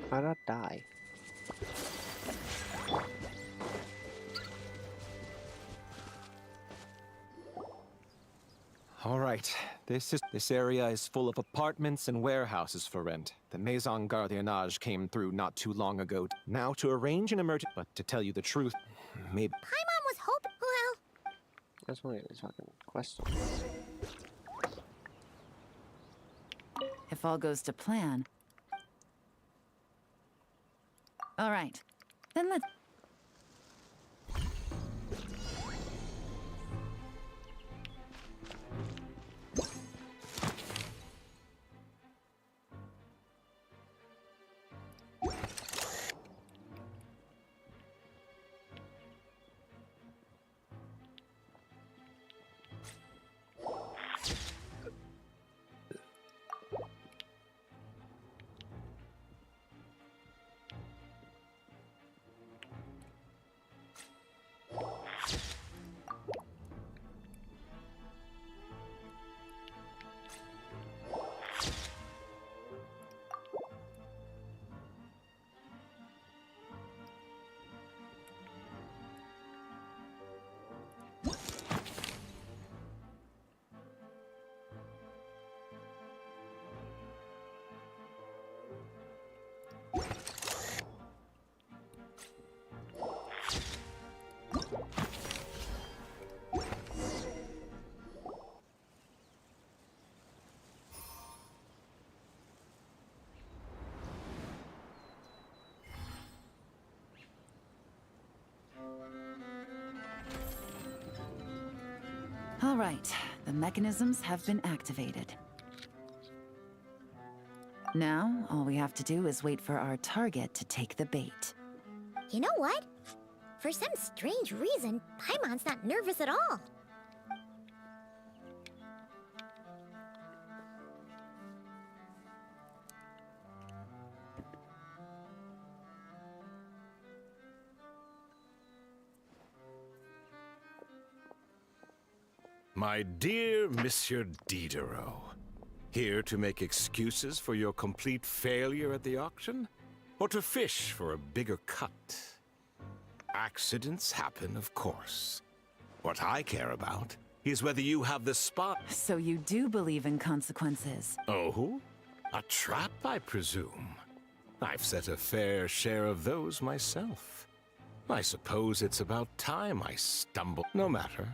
Why not die? All right, this area is full of apartments and warehouses for rent. The Maison Gardiennage came through not too long ago. Now to arrange an emergency, but to tell you the truth, maybe Paimon was hoping. Well, That's only a fucking question. If all goes to plan. All right, then let's... All right, the mechanisms have been activated. Now, all we have to do is wait for our target to take the bait. you know what? For some strange reason, Paimon's not nervous at all. My dear Monsieur Diderot, here to make excuses for your complete failure at the auction? Or to fish for a bigger cut? Accidents happen, of course. What I care about is whether you have the spot. So you do believe in consequences? Oh? A trap, I presume? I've set a fair share of those myself. I suppose it's about time I stumble. No matter.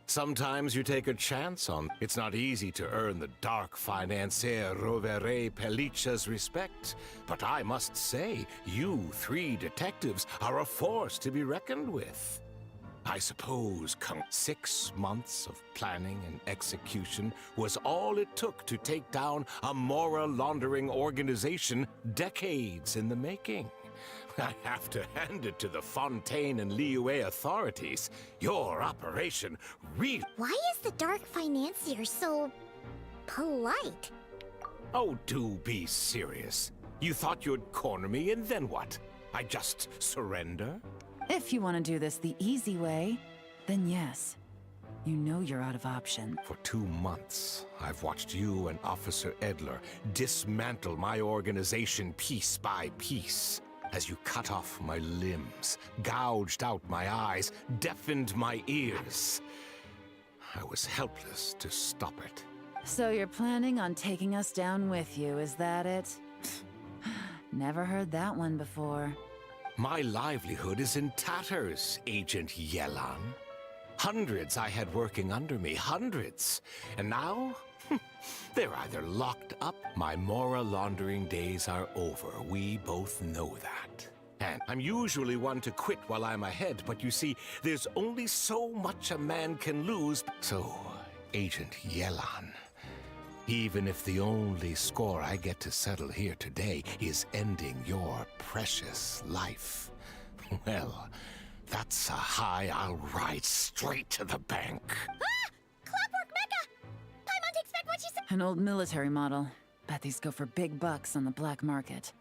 Sometimes you take a chance on... It's not easy to earn the dark financier Rovere Pelliccia's respect, but I must say, you three detectives are a force to be reckoned with. I suppose 6 months of planning and execution was all it took to take down a moral laundering organization decades in the making. I have to hand it to the Fontaine and Liyue authorities. Your operation really... Why is the dark financier so... polite? Oh, do be serious. You thought you'd corner me, and then what? I just surrender? If you want to do this the easy way, then yes. You know you're out of option. For 2 months, I've watched you and Officer Edler dismantle my organization piece by piece. As you cut off my limbs, gouged out my eyes, deafened my ears. I was helpless to stop it. So you're planning on taking us down with you, is that it? Never heard that one before. My livelihood is in tatters, Agent Yelan. Hundreds I had working under me, hundreds. And now, they're either locked up. My moral laundering days are over. We both know that. And I'm usually one to quit while I'm ahead, but you see, there's only so much a man can lose. So, Agent Yelan, even if the only score I get to settle here today is ending your precious life, well, that's a high I'll ride straight to the bank. Ah! Clockwork Mecha! Paimon takes back what she said! An old military model. Bet these go for big bucks on the black market.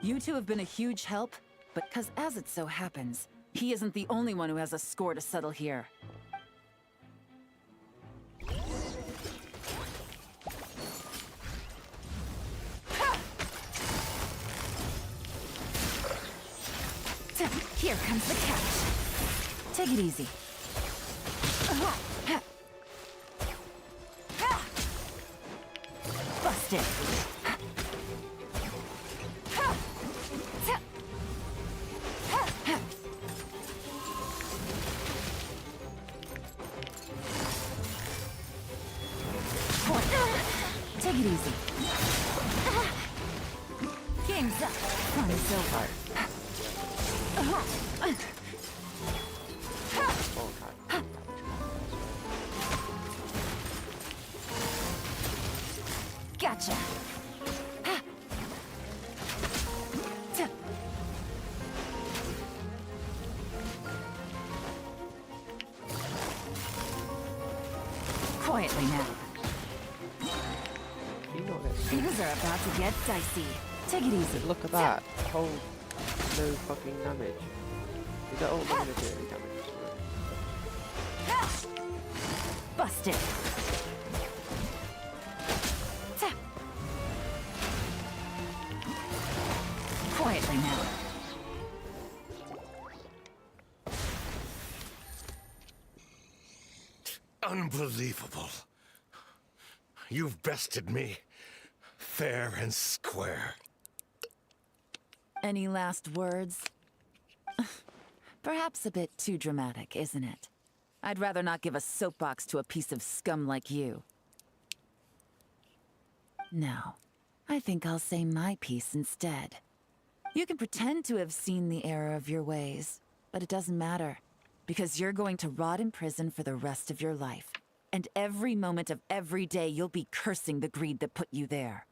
You two have been a huge help, but because as it so happens, he isn't the only one who has a score to settle here. Here comes the catch. Take it easy. Busted. Take it easy. Game's up. Fun is over. Gotcha. Quietly now. Things are about to get dicey. Take it easy. Look at that. Whole no fucking damage. Is that all gonna do any damage? Busted. Quietly now. Unbelievable. You've bested me. Fair and square. Any last words? Perhaps a bit too dramatic, isn't it? I'd rather not give a soapbox to a piece of scum like you. No, I think I'll say my piece instead. You can pretend to have seen the error of your ways, but it doesn't matter, because you're going to rot in prison for the rest of your life. And every moment of every day you'll be cursing the greed that put you there.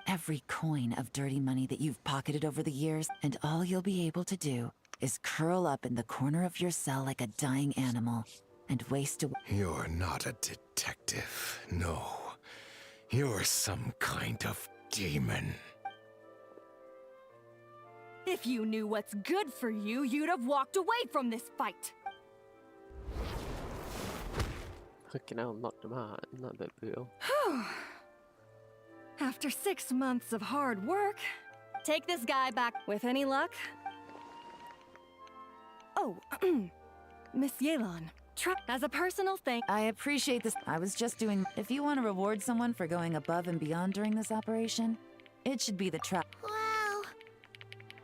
Every coin of dirty money that you've pocketed over the years, and all you'll be able to do is curl up in the corner of your cell like a dying animal and waste away. You're not a detective, no. You're some kind of demon. If you knew what's good for you, you'd have walked away from this fight. Fucking hell, knocked him out. Isn't that a bit brutal? After 6 months of hard work, take this guy back. With any luck? Oh, Miss Yelan, as a personal thank. I appreciate this. I was just doing... If you want to reward someone for going above and beyond during this operation, it should be the trap. Wow.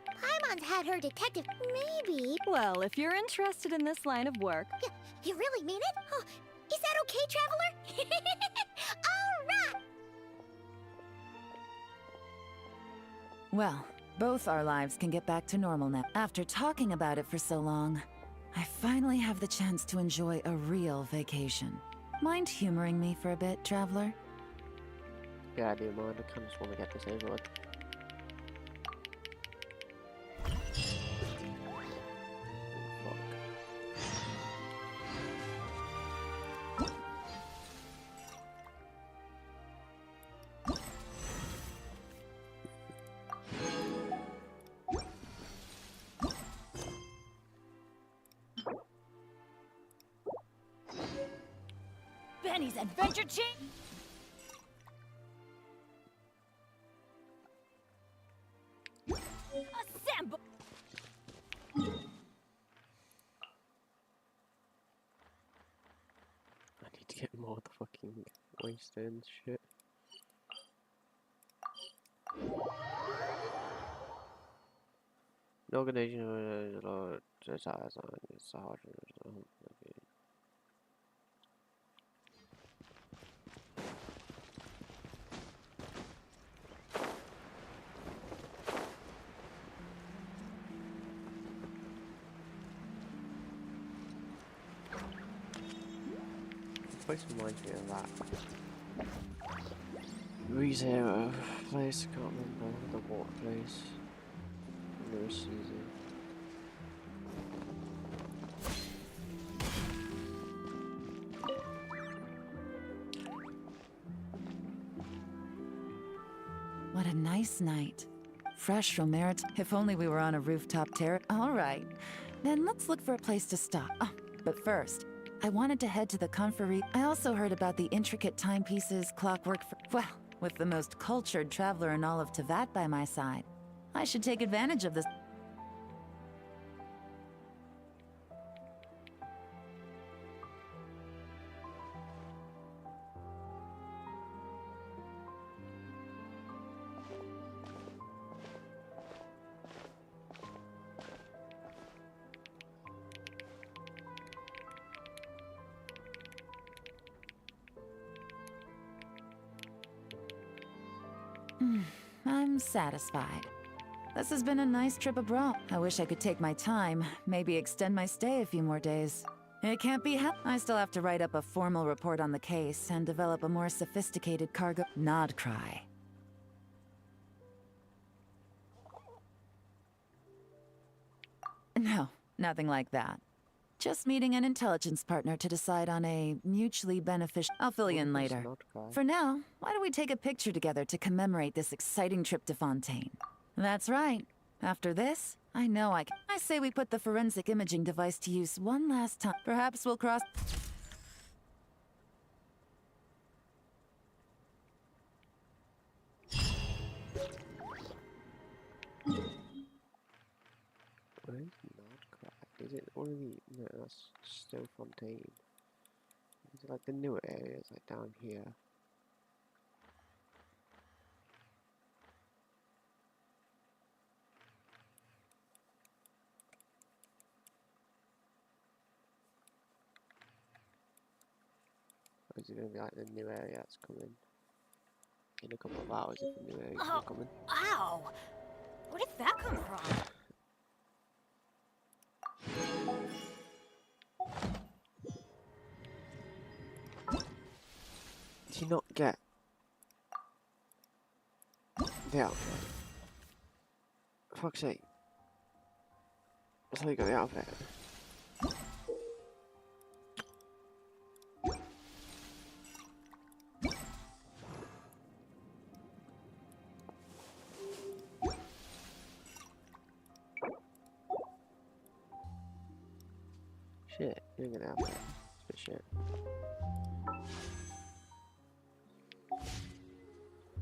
Paimon's had her detective. Maybe. Well, if you're interested in this line of work. You really mean it? Oh, is that okay, Traveler? All right. Well, both our lives can get back to normal now. After talking about it for so long, I finally have the chance to enjoy a real vacation. Mind humoring me for a bit, Traveler? Yeah, I do mind. I kind of just want to get this over with. Fuck. Benny's Adventure Chain. Assemble. I need to get more of the fucking wasteland shit. The organization it's hard. Place reminds me of that. ReZero place, I can't remember the water place. Newer season. What a nice night. Fresh from merit. If only we were on a rooftop terrace. All right. Then let's look for a place to stop. Oh, but first, I wanted to head to the Conferee. I also heard about the intricate timepieces, clockwork for... Well, with the most cultured traveler in all of Teyvat by my side, I should take advantage of this. I'm satisfied. This has been a nice trip abroad. I wish I could take my time, maybe extend my stay a few more days. It can't be I still have to write up a formal report on the case and develop a more sophisticated cargo nod cry. No, nothing like that. Just meeting an intelligence partner to decide on a mutually beneficial... I'll fill you in later. For now, why don't we take a picture together to commemorate this exciting trip to Fontaine? That's right. After this, I know I can... I say we put the forensic imaging device to use one last time. Perhaps we'll cross... Where is Nordcraft? Is it one of the... No, that's still Fontaine. Is it like the newer areas, like down here? Or is it going to be like the new area that's coming? In a couple of hours if the new area's not coming. Ow! Where did that come from? Did you not get the outfit? For fuck's sake. I thought you got the outfit. Shit, you didn't get the outfit. It's a bit shit.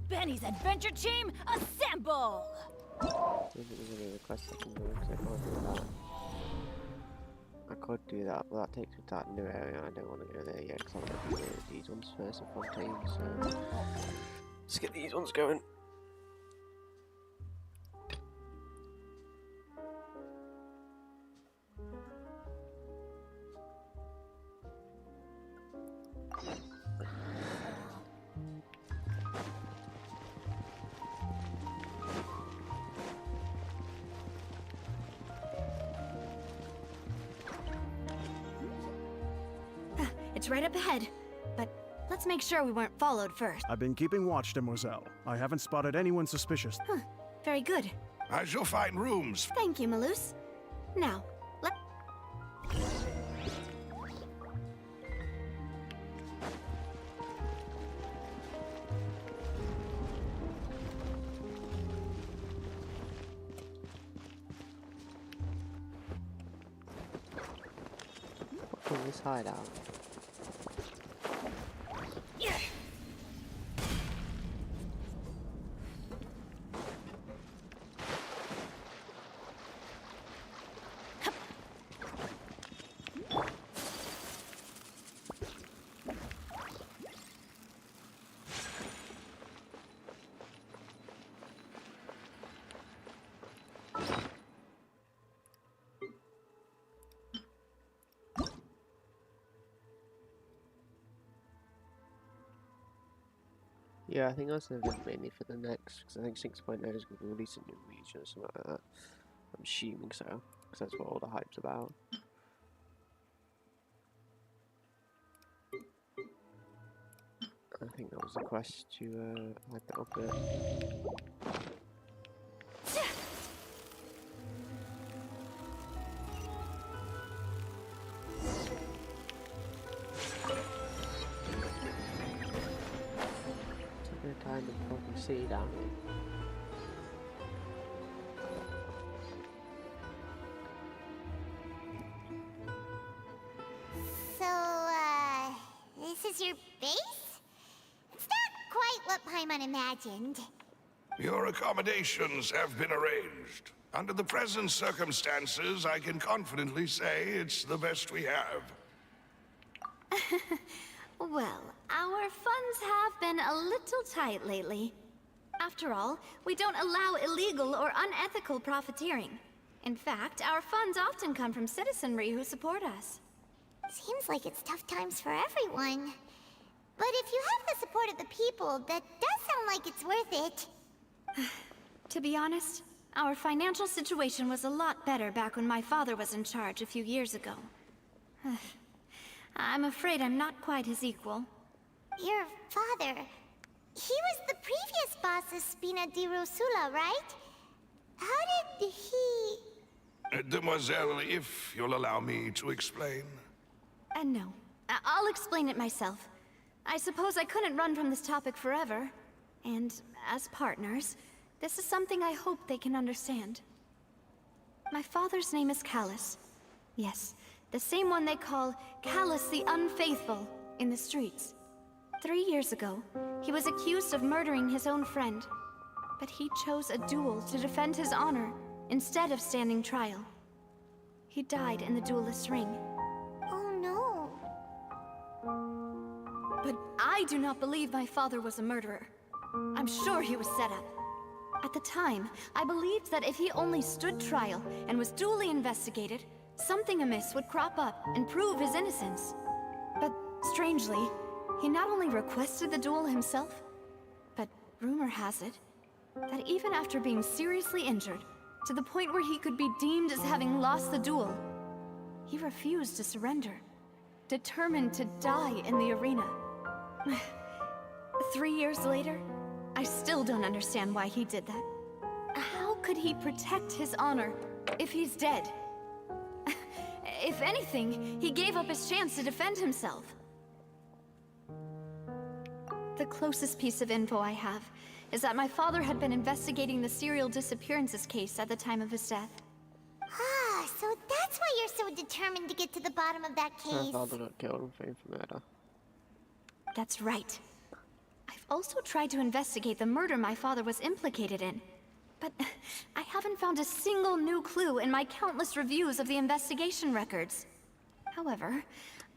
Benny's adventure team, assemble! I don't think there's any requests I can do because I can't do that. I could do that, but that takes me to that new area and I don't want to go there yet because I want to do these ones first in Fontaine, so let's get these ones going. It's right up ahead, but let's make sure we weren't followed first. I've been keeping watch, Demoiselle. I haven't spotted anyone suspicious. Very good. I shall find rooms. Thank you, Maloose. Now, let... From this hideout. Yeah, I think that's the event mainly for the next, because I think 6.0 is going to be released a new region or something like that. I'm assuming so, because that's what all the hype's about. I think that was the quest to hype it up a bit. Time to fucking see down here. So, this is your base? It's not quite what Paimon imagined. Your accommodations have been arranged. Under the present circumstances, I can confidently say it's the best we have. Well, our funds have been a little tight lately. After all, we don't allow illegal or unethical profiteering. In fact, our funds often come from citizenry who support us. Seems like it's tough times for everyone. But if you have the support of the people, that does sound like it's worth it. To be honest, our financial situation was a lot better back when my father was in charge a few years ago. I'm afraid I'm not quite his equal. Your father... He was the previous boss of Spina di Rosula, right? How did he... Demoiselle, if you'll allow me to explain. No. I'll explain it myself. I suppose I couldn't run from this topic forever. And as partners, this is something I hope they can understand. My father's name is Callus. Yes, the same one they call Callus the Unfaithful in the streets. 3 years ago, he was accused of murdering his own friend. But he chose a duel to defend his honor instead of standing trial. He died in the duelist's ring. Oh no. But I do not believe my father was a murderer. I'm sure he was set up. At the time, I believed that if he only stood trial and was duly investigated, something amiss would crop up and prove his innocence. But strangely, he not only requested the duel himself, but rumor has it that even after being seriously injured, to the point where he could be deemed as having lost the duel, he refused to surrender, determined to die in the arena. 3 years later, I still don't understand why he did that. How could he protect his honor if he's dead? If anything, he gave up his chance to defend himself. The closest piece of info I have is that my father had been investigating the serial disappearances case at the time of his death. Ah, so that's why you're so determined to get to the bottom of that Her case. father got killed and framed for murder. That's right. I've also tried to investigate the murder my father was implicated in, but I haven't found a single new clue in my countless reviews of the investigation records. However,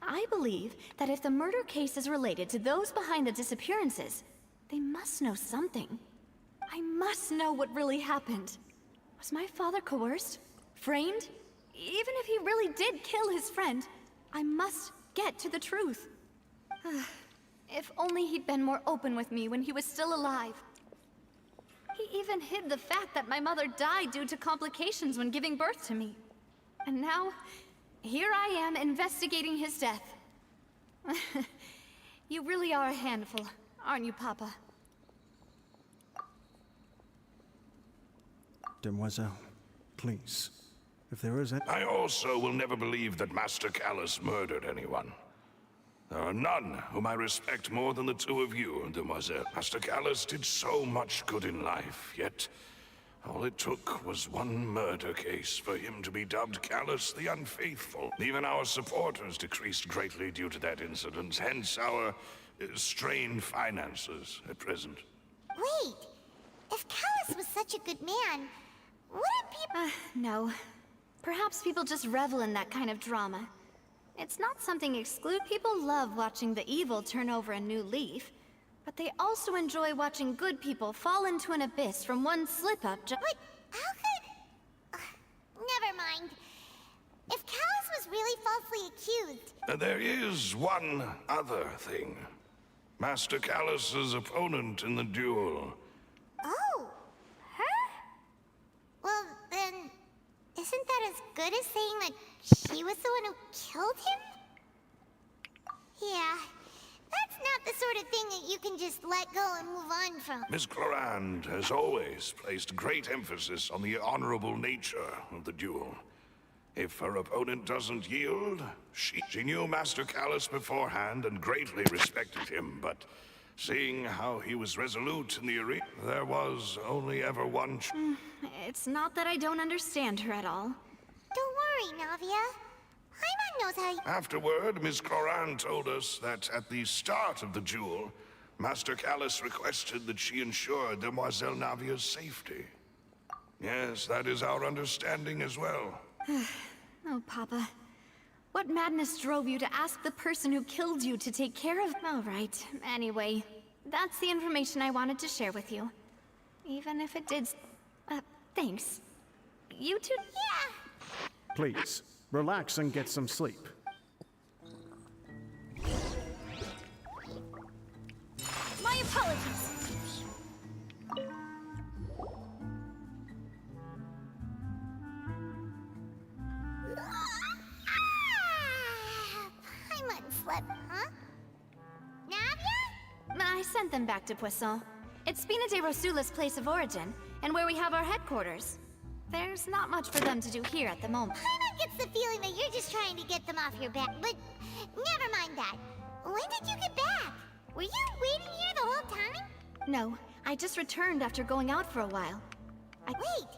I believe that if the murder case is related to those behind the disappearances, they must know something. I must know what really happened. Was my father coerced? Framed? Even if he really did kill his friend, I must get to the truth. If only he'd been more open with me when he was still alive. He even hid the fact that my mother died due to complications when giving birth to me. And now, here I am investigating his death. You really are a handful, aren't you, Papa? Demoiselle, please. If there is I also will never believe that Master Callus murdered anyone. There are none whom I respect more than the two of you, Demoiselle. Master Callus did so much good in life, yet all it took was one murder case for him to be dubbed Callus the Unfaithful. Even our supporters decreased greatly due to that incident, hence our strained finances at present. Wait, if Callus was such a good man, wouldn't people... No. Perhaps people just revel in that kind of drama. It's not something exclude. People love watching the evil turn over a new leaf, but they also enjoy watching good people fall into an abyss from one slip-up. But how could... never mind. If Callus was really falsely accused... There is one other thing. Master Callus's opponent in the duel. Oh, her? Well, then, isn't that as good as saying that she was the one who killed him? Yeah, that's not the sort of thing that you can just let go and move on from. Miss Clorand has always placed great emphasis on the honorable nature of the duel. If her opponent doesn't yield, she knew Master Callus beforehand and greatly respected him, but seeing how he was resolute in the arena, there was only ever one It's not that I don't understand her at all. Don't worry, Navia. Paimon knows how you... Afterward, Miss Clorand told us that at the start of the duel, Master Callus requested that she ensure Demoiselle Navia's safety. Yes, that is our understanding as well. Oh, Papa. What madness drove you to ask the person who killed you to take care of... All right. Anyway, that's the information I wanted to share with you. Even if it did... thanks. You two... Yeah. Please, relax and get some sleep. My apologies. sent them back to Poisson. It's Spina de Rosula's place of origin, and where we have our headquarters. There's not much for them to do here at the moment. Paimon gets the feeling that you're just trying to get them off your back, but never mind that. When did you get back? Were you waiting here the whole time? No, I just returned after going out for a while. Wait,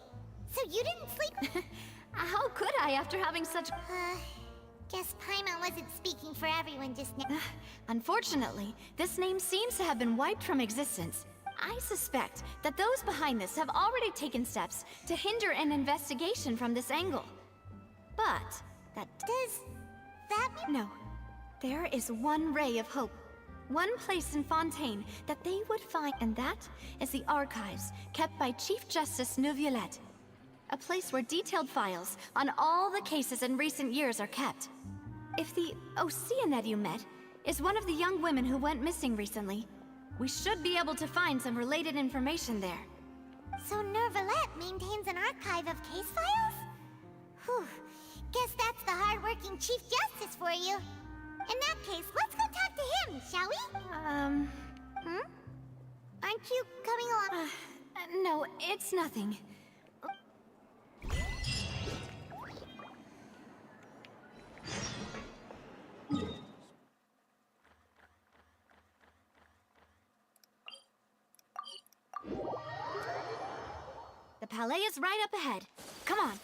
so you didn't sleep? How could I after having such... Guess Paimon wasn't speaking for everyone just now. Unfortunately, this name seems to have been wiped from existence. I suspect that those behind this have already taken steps to hinder an investigation from this angle. But that Does that mean... No. There is one ray of hope. One place in Fontaine that they would find, and that is the archives kept by Chief Justice Neuvillette. A place where detailed files on all the cases in recent years are kept. If the Oceanette you met is one of the young women who went missing recently, we should be able to find some related information there. So Neuvillette maintains an archive of case files? Whew. Guess that's the hard-working Chief Justice for you. In that case, let's go talk to him, shall we? Aren't you coming along? No, it's nothing. The palais is right up ahead. Come on.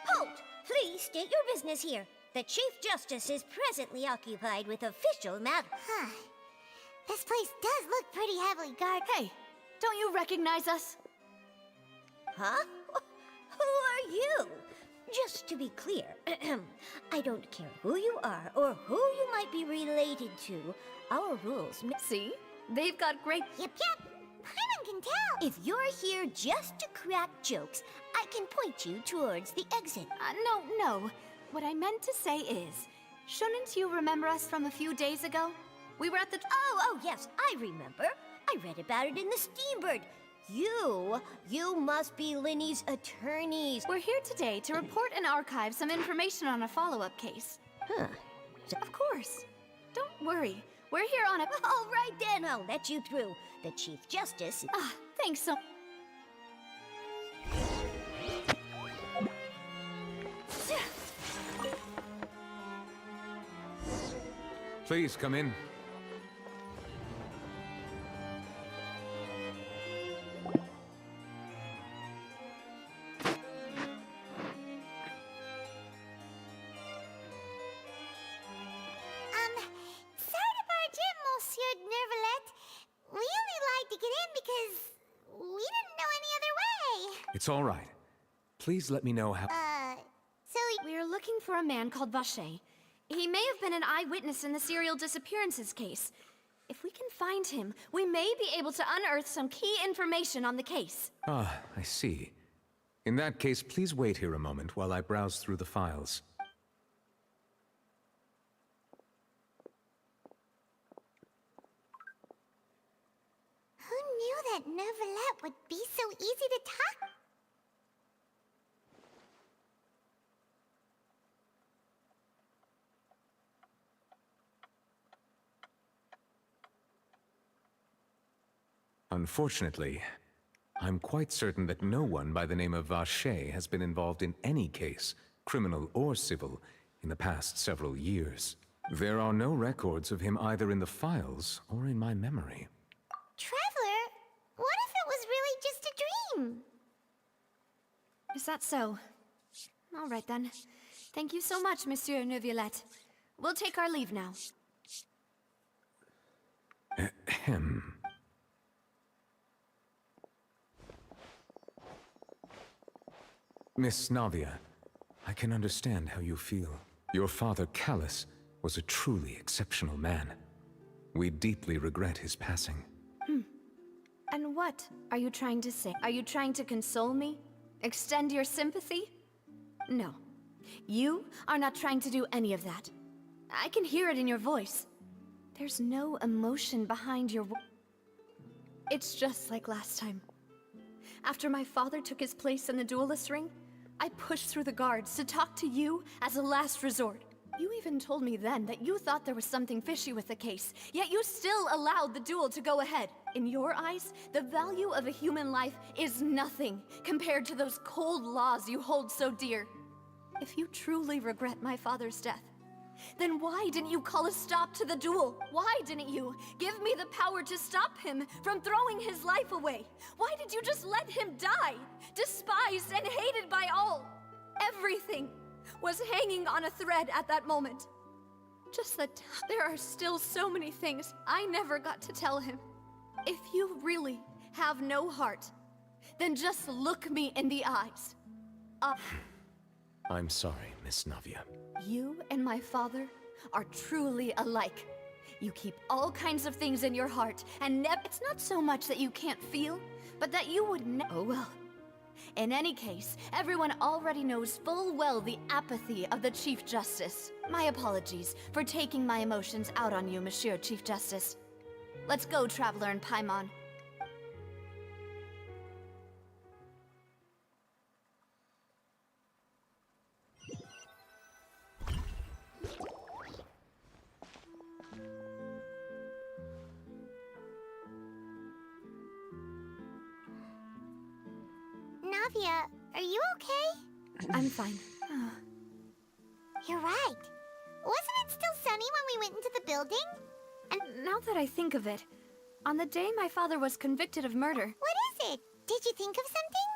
Halt! Please state your business here. The Chief Justice is presently occupied with official matters. Huh. This place does look pretty heavily guarded. Hey, don't you recognize us? Huh? Who are you? Just to be clear, I don't care who you are or who you might be related to. Our rules... See? They've got great... Yep. Paimon can tell. If you're here just to crack jokes, I can point you towards the exit. No. What I meant to say is, shouldn't you remember us from a few days ago? We were at the... Oh, yes, I remember. I read about it in the Steambird. You must be Linny's attorneys. We're here today to report and archive some information on a follow-up case. Huh. Of course. Don't worry. We're here on a... All right then, I'll let you through. The Chief Justice... Thanks so... Please come in. Sorry to barge in, Monsieur Neuvillette. We only lied to get in because we didn't know any other way. It's all right. Please let me know how... So We're looking for a man called Vacher. He may have been an eyewitness in the serial disappearances case. If we can find him, we may be able to unearth some key information on the case. Ah, I see. In that case, please wait here a moment while I browse through the files. who knew that Neuvillette would be so easy to talk? Unfortunately, I'm quite certain that no one by the name of Vacher has been involved in any case, criminal or civil, in the past several years. There are no records of him either in the files or in my memory. Traveler, what if it was really just a dream? Is that so? All right then. Thank you so much, Monsieur Neuvillette. We'll take our leave now. Ahem. Miss Navia, I can understand how you feel. Your father, Callus, was a truly exceptional man. We deeply regret his passing. And what are you trying to say? Are you trying to console me? Extend your sympathy? No. You are not trying to do any of that. I can hear it in your voice. There's no emotion behind your It's just like last time. After my father took his place in the duelist ring, I pushed through the guards to talk to you as a last resort. You even told me then that you thought there was something fishy with the case, yet you still allowed the duel to go ahead. In your eyes, the value of a human life is nothing compared to those cold laws you hold so dear. If you truly regret my father's death, then why didn't you call a stop to the duel? Why didn't you give me the power to stop him from throwing his life away? Why did you just let him die, despised and hated by all? Everything was hanging on a thread at that moment. Just that there are still so many things I never got to tell him. If you really have no heart, then just look me in the eyes. I'm sorry, Miss Navia. You and my father are truly alike. You keep all kinds of things in your heart, and it's not so much that you can't feel, but that you would oh well. In any case, everyone already knows full well the apathy of the Chief Justice. My apologies for taking my emotions out on you, Monsieur Chief Justice. Let's go, Traveler and Paimon. Navia, are you okay? I'm fine. You're right. Wasn't it still sunny when we went into the building? And now that I think of it, on the day my father was convicted of murder... What is it? Did you think of something?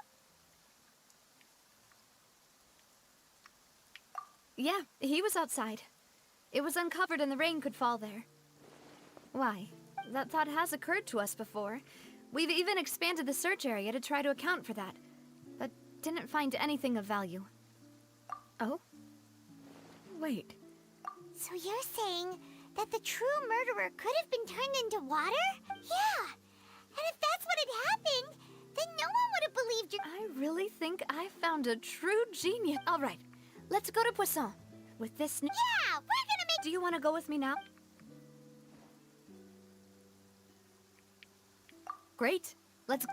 Yeah, he was outside. It was uncovered and the rain could fall there. Why? That thought has occurred to us before. We've even expanded the search area to try to account for that, but didn't find anything of value. Oh? Wait. So you're saying that the true murderer could have been turned into water? Yeah! And if that's what had happened, then no one would have believed you. I really think I found a true genius. All right, let's go to Poisson. With this... Yeah! We're gonna make... Do you want to go with me now? Great. Let's...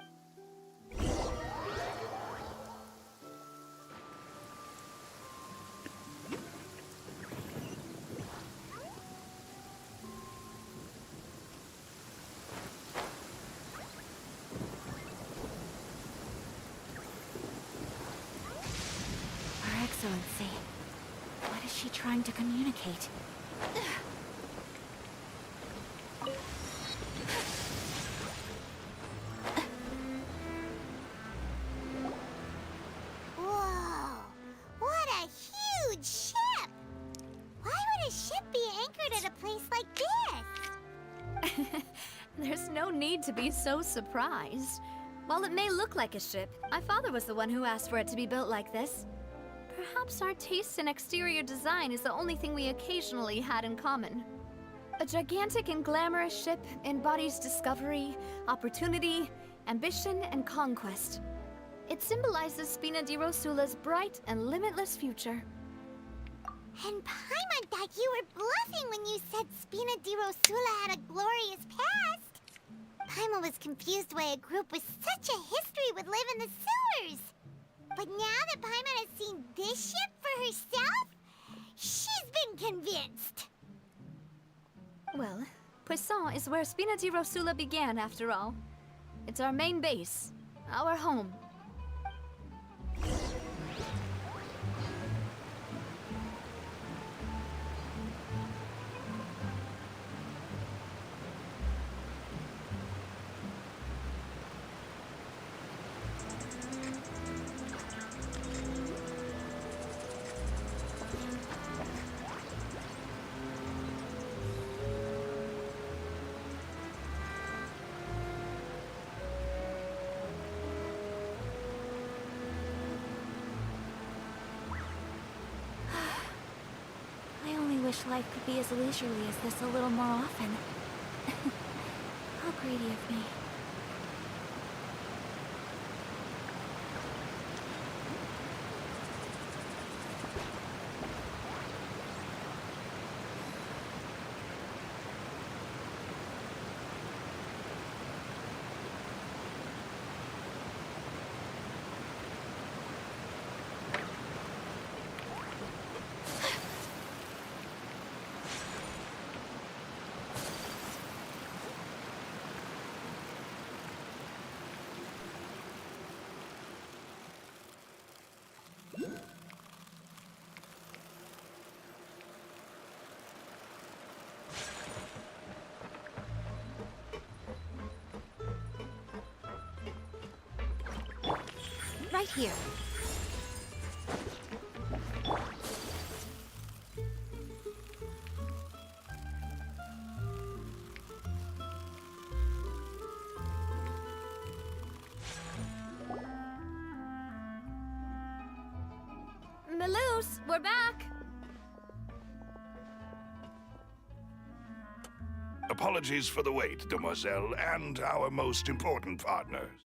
Her Excellency. What is she trying to communicate? Whoa! What a huge ship! Why would a ship be anchored at a place like this? There's no need to be so surprised. While it may look like a ship, my father was the one who asked for it to be built like this. Perhaps our taste in exterior design is the only thing we occasionally had in common. A gigantic and glamorous ship embodies discovery, opportunity, ambition, and conquest. It symbolizes Spina di Rosula's bright and limitless future. And Paimon thought you were bluffing when you said Spina di Rosula had a glorious past. Paimon was confused why a group with such a history would live in the sewers. But now that Paimon has seen this ship for herself, she's been convinced. Well, Poisson is where Spina di Rosula began, after all. It's our main base, our home. I only wish life could be as leisurely as this a little more often. How greedy of me. right here. Maloose, we're back! Apologies for the wait, demoiselle, and our most important partners.